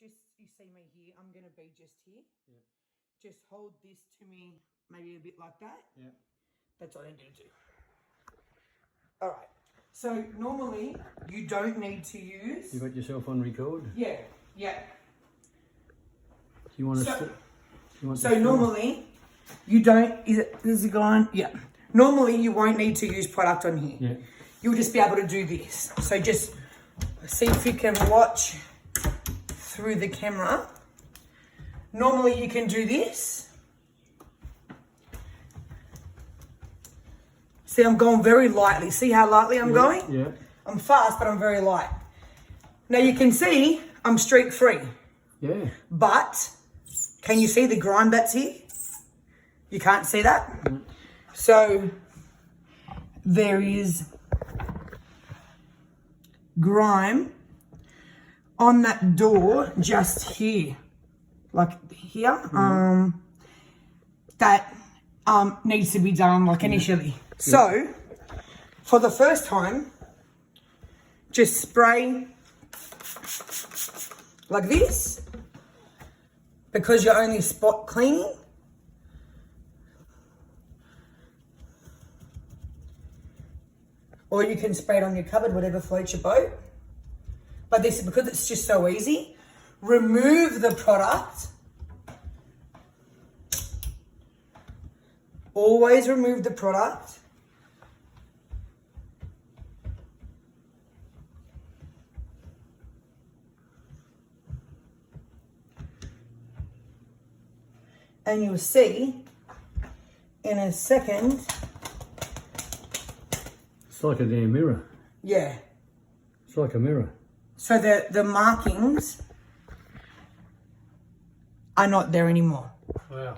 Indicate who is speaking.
Speaker 1: just, you see me here, I'm going to be just here.
Speaker 2: Yeah.
Speaker 1: Just hold this to me, maybe a bit like that.
Speaker 2: Yeah.
Speaker 1: That's all I need to do. All right. So normally you don't need to use.
Speaker 2: You got yourself on record?
Speaker 1: Yeah, yeah.
Speaker 2: Do you want
Speaker 1: So-
Speaker 2: to? You want
Speaker 1: So
Speaker 2: to
Speaker 1: normally you don't. Is it gone? Yeah. Normally you won't need to use product on here.
Speaker 2: Yeah.
Speaker 1: You'll just be able to do this. So just see if you can watch through the camera. Normally you can do this. See, I'm going very lightly. See how lightly I'm going?
Speaker 2: Yeah.
Speaker 1: I'm fast, but I'm very light. Now you can see I'm streak free,
Speaker 2: Yeah.
Speaker 1: but can you see the grime that's here? You can't see that? So there is grime on that door just here, like here, that needs to be done like initially. So for the first time, just spray like this, because you're only spot cleaning. Or you can spray it on your cupboard, whatever floats your boat. But this, because it's just so easy, remove the product. Always remove the product. And you'll see in a second.
Speaker 2: It's like a damn mirror.
Speaker 1: Yeah.
Speaker 2: It's like a mirror.
Speaker 1: So the markings are not there anymore.
Speaker 2: Wow.